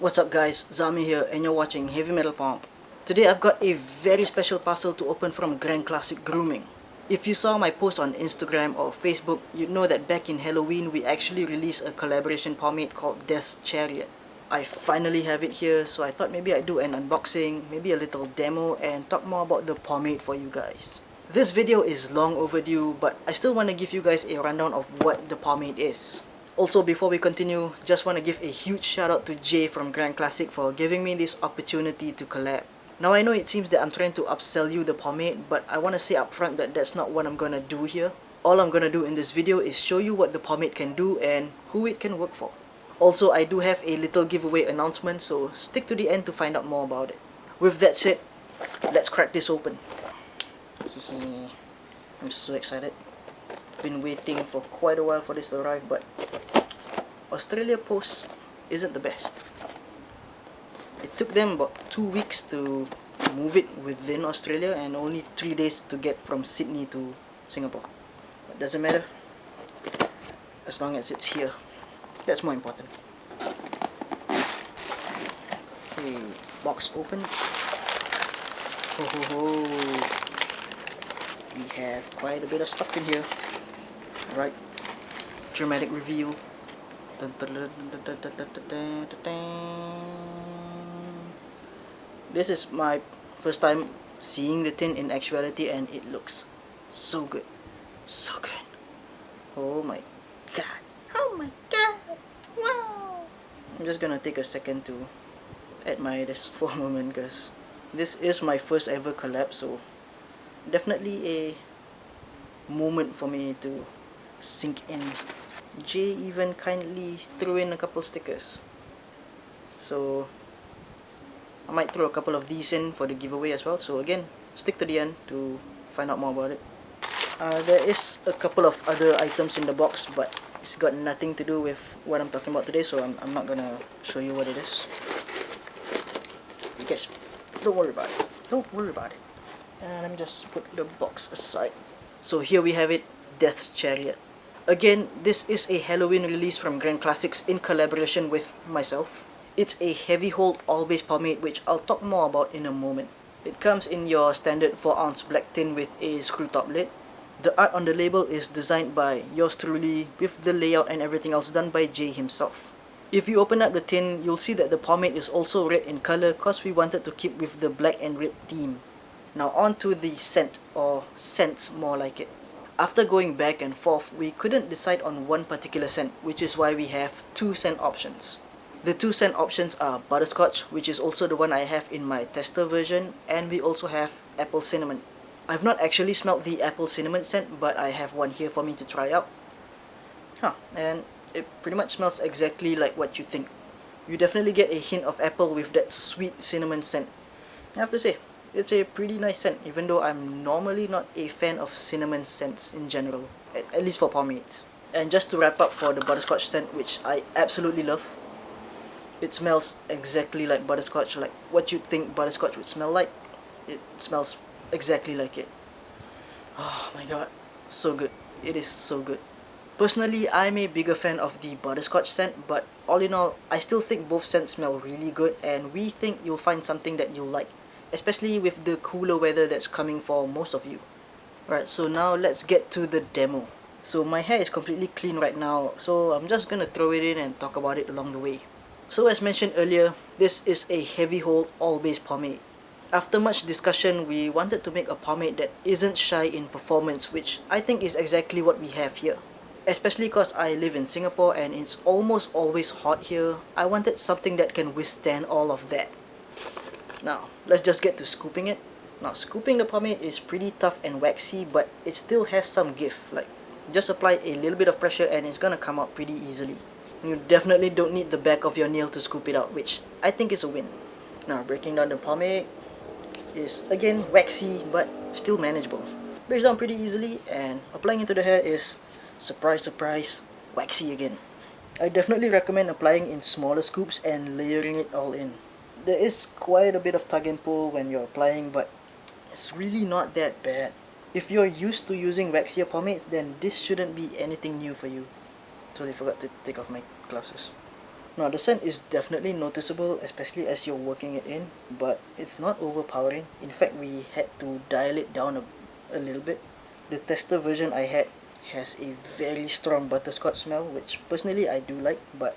What's up guys, Zami here and you're watching Heavy Metal Pomp. Today I've got a very special parcel to open from Grand Classic Grooming. If you saw my post on Instagram or Facebook, you'd know that back in Halloween we actually released a collaboration pomade called Death's Chariot. I finally have it here, so I thought maybe I'd do an unboxing, maybe a little demo and talk more about the pomade for you guys. This video is long overdue, but I still want to give you guys a rundown of what the pomade is. Also, before we continue, just want to give a huge shout out to Jay from Grand Classic for giving me this opportunity to collab. Now I know it seems that I'm trying to upsell you the pomade, but I want to say up front that that's not what I'm gonna do here. All I'm gonna do in this video is show you what the pomade can do and who it can work for. Also, I do have a little giveaway announcement, so stick to the end to find out more about it. With that said, let's crack this open. I'm so excited. Been waiting for quite a while for this to arrive, but Australia Post isn't the best. It took them about 2 weeks to move it within Australia and only 3 days to get from Sydney to Singapore. But doesn't matter, as long as it's here. That's more important. Okay, box open. Ho ho ho. We have quite a bit of stuff in here. Right, dramatic reveal. This is my first time seeing the tin in actuality and it looks so good. So good. Oh my god. Oh my god. Wow. I'm just gonna take a second to admire this for a moment because this is my first ever collab, so definitely a moment for me to sink in. Jay even kindly threw in a couple stickers, so I might throw a couple of these in for the giveaway as well, so again, stick to the end to find out more about it. There is a couple of other items in the box, but it's got nothing to do with what I'm talking about today, so I'm not gonna show you what it is. You guys, don't worry about it. Don't worry about it. Let me just put the box aside. So here we have it, Death's Chariot. Again, this is a Halloween release from Grand Classics in collaboration with myself. It's a heavy hold all-base pomade, which I'll talk more about in a moment. It comes in your standard 4-ounce black tin with a screw top lid. The art on the label is designed by yours truly, with the layout and everything else done by Jay himself. If you open up the tin, you'll see that the pomade is also red in color cause we wanted to keep with the black and red theme. Now on to the scent, or scents more like it. After going back and forth, we couldn't decide on one particular scent, which is why we have 2 scent options. The 2 scent options are Butterscotch, which is also the one I have in my tester version, and we also have Apple Cinnamon. I've not actually smelled the Apple Cinnamon scent, but I have one here for me to try out. And it pretty much smells exactly like what you think. You definitely get a hint of apple with that sweet cinnamon scent. I have to say, it's a pretty nice scent, even though I'm normally not a fan of cinnamon scents in general, at least for pomades. And just to wrap up for the butterscotch scent, which I absolutely love, it smells exactly like butterscotch, like what you'd think butterscotch would smell like. It smells exactly like it. Oh my god, so good. It is so good. Personally, I'm a bigger fan of the butterscotch scent, but all in all, I still think both scents smell really good, and we think you'll find something that you'll like, especially with the cooler weather that's coming for most of you. Right, so now let's get to the demo. So my hair is completely clean right now, so I'm just gonna throw it in and talk about it along the way. So as mentioned earlier, this is a heavy hold all-base pomade. After much discussion, we wanted to make a pomade that isn't shy in performance, which I think is exactly what we have here. Especially because I live in Singapore and it's almost always hot here, I wanted something that can withstand all of that. Now, let's just get to scooping it. Now, scooping the pomade is pretty tough and waxy, but it still has some give. Like, just apply a little bit of pressure and it's gonna come out pretty easily. You definitely don't need the back of your nail to scoop it out, which I think is a win. Now, breaking down the pomade is again waxy, but still manageable. Breaks down pretty easily, and applying it to the hair is, surprise surprise, waxy again. I definitely recommend applying in smaller scoops and layering it all in. There is quite a bit of tug and pull when you're applying, but it's really not that bad. If you're used to using waxier pomades, then this shouldn't be anything new for you. Totally forgot to take off my glasses. Now the scent is definitely noticeable, especially as you're working it in, but it's not overpowering. In fact, we had to dial it down a little bit. The tester version I had has a very strong butterscotch smell, which personally I do like, but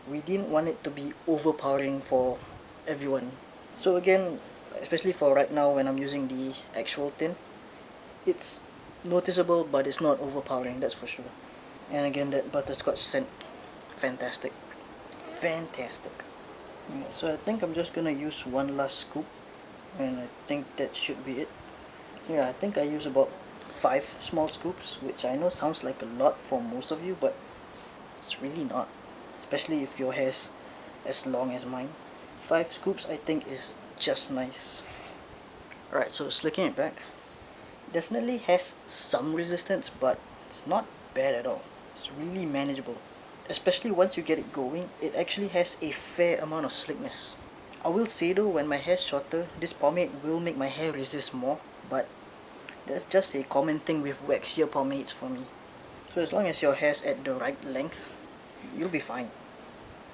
we didn't want it to be overpowering for everyone. So again, especially for right now when I'm using the actual tin, it's noticeable but it's not overpowering, that's for sure. And again, that butterscotch scent, fantastic. Fantastic. Yeah, so I think I'm just gonna use one last scoop, and I think that should be it. Yeah, I think I use about 5 small scoops, which I know sounds like a lot for most of you, but it's really not, especially if your hair's as long as mine. 5 scoops I think is just nice. Alright, so slicking it back, definitely has some resistance, but it's not bad at all. It's really manageable. Especially once you get it going, it actually has a fair amount of slickness. I will say though, when my hair's shorter, this pomade will make my hair resist more, but that's just a common thing with waxier pomades for me. So as long as your hair's at the right length, you'll be fine.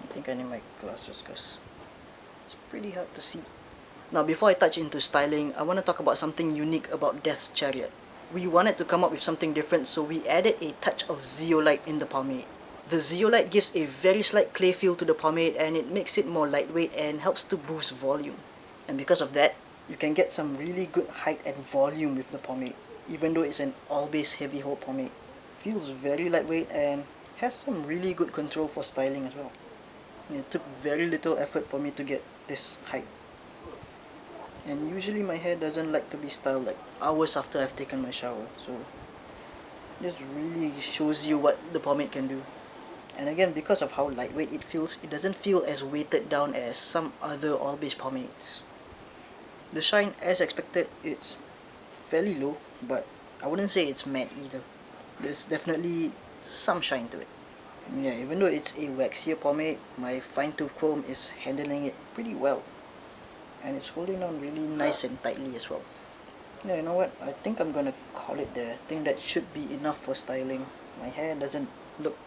I think I need my glasses because it's pretty hard to see. Now before I touch into styling, I want to talk about something unique about Death's Chariot. We wanted to come up with something different, so we added a touch of zeolite in the pomade. The zeolite gives a very slight clay feel to the pomade, and it makes it more lightweight and helps to boost volume. And because of that, you can get some really good height and volume with the pomade, even though it's an all-base heavy hold pomade. Feels very lightweight and has some really good control for styling as well. And it took very little effort for me to get this height. And usually my hair doesn't like to be styled like hours after I've taken my shower, so this really shows you what the pomade can do. And again, because of how lightweight it feels, it doesn't feel as weighted down as some other all-base pomades. The shine, as expected, it's fairly low, but I wouldn't say it's matte either. There's definitely some shine to it. Yeah, even though it's a waxier pomade, my fine-tooth comb is handling it pretty well. And it's holding on really nice and tightly as well. Yeah, you know what? I think I'm gonna call it there. I think that should be enough for styling. My hair doesn't look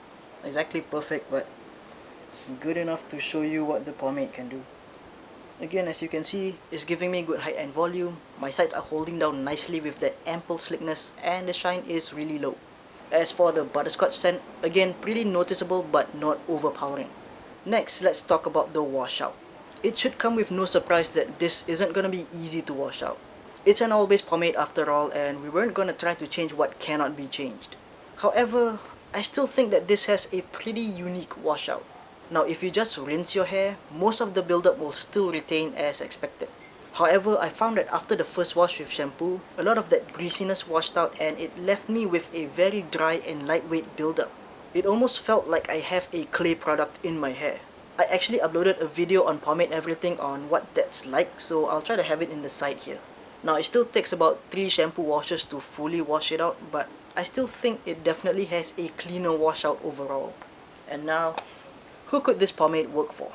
exactly perfect, but it's good enough to show you what the pomade can do. Again, as you can see, it's giving me good height and volume. My sides are holding down nicely with that ample slickness, and the shine is really low. As for the butterscotch scent, again, pretty noticeable but not overpowering. Next, let's talk about the washout. It should come with no surprise that this isn't gonna be easy to wash out. It's an all-base pomade after all, and we weren't gonna try to change what cannot be changed. However, I still think that this has a pretty unique washout. Now if you just rinse your hair, most of the buildup will still retain as expected. However, I found that after the first wash with shampoo, a lot of that greasiness washed out and it left me with a very dry and lightweight buildup. It almost felt like I have a clay product in my hair. I actually uploaded a video on Pomade Everything on what that's like, so I'll try to have it in the side here. Now it still takes about 3 shampoo washes to fully wash it out, but I still think it definitely has a cleaner washout overall. And now, who could this pomade work for?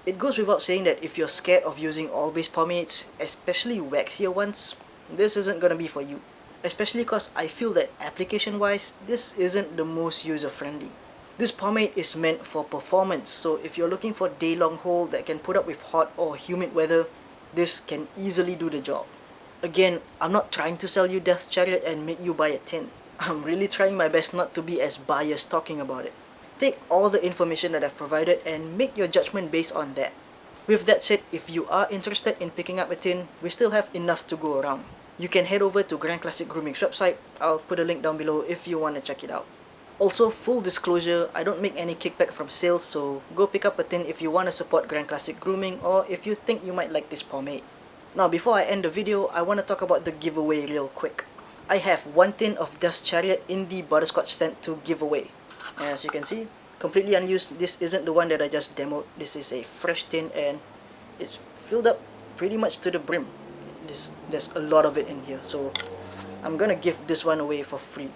It goes without saying that if you're scared of using all-base pomades, especially waxier ones, this isn't gonna be for you. Especially because I feel that application-wise, this isn't the most user-friendly. This pomade is meant for performance, so if you're looking for day-long hold that can put up with hot or humid weather, this can easily do the job. Again, I'm not trying to sell you Death's Chariot and make you buy a tin. I'm really trying my best not to be as biased talking about it. Take all the information that I've provided and make your judgment based on that. With that said, if you are interested in picking up a tin, we still have enough to go around. You can head over to Grand Classic Grooming's website. I'll put a link down below if you want to check it out. Also, full disclosure, I don't make any kickback from sales, so go pick up a tin if you want to support Grand Classic Grooming or if you think you might like this pomade. Now, before I end the video, I want to talk about the giveaway real quick. I have 1 tin of Death's Chariot in the Butterscotch Scent to give away. As you can see, completely unused. This isn't the one that I just demoed. This is a fresh tin and it's filled up pretty much to the brim. There's a lot of it in here, so I'm gonna give this one away for free.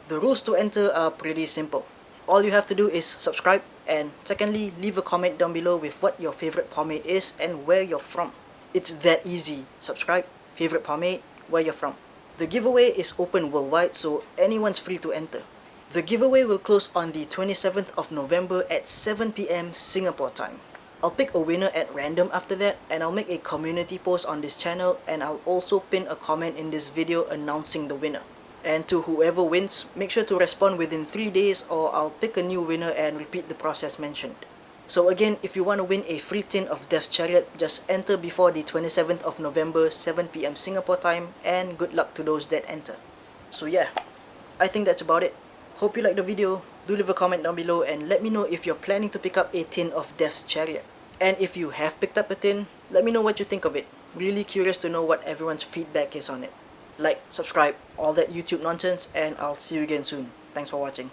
The rules to enter are pretty simple. All you have to do is subscribe, and secondly, leave a comment down below with what your favorite pomade is and where you're from. It's that easy. Subscribe, favorite pomade, where you're from. The giveaway is open worldwide, so anyone's free to enter. The giveaway will close on the 27th of November at 7 PM Singapore time. I'll pick a winner at random after that, and I'll make a community post on this channel, and I'll also pin a comment in this video announcing the winner. And to whoever wins, make sure to respond within 3 days or I'll pick a new winner and repeat the process mentioned. So again, if you want to win a free tin of Death's Chariot, just enter before the 27th of November, 7 PM Singapore time, and good luck to those that enter. So yeah, I think that's about it. Hope you liked the video. Do leave a comment down below and let me know if you're planning to pick up a tin of Death's Chariot. And if you have picked up a tin, let me know what you think of it. Really curious to know what everyone's feedback is on it. Like, subscribe, all that YouTube nonsense, and I'll see you again soon. Thanks for watching.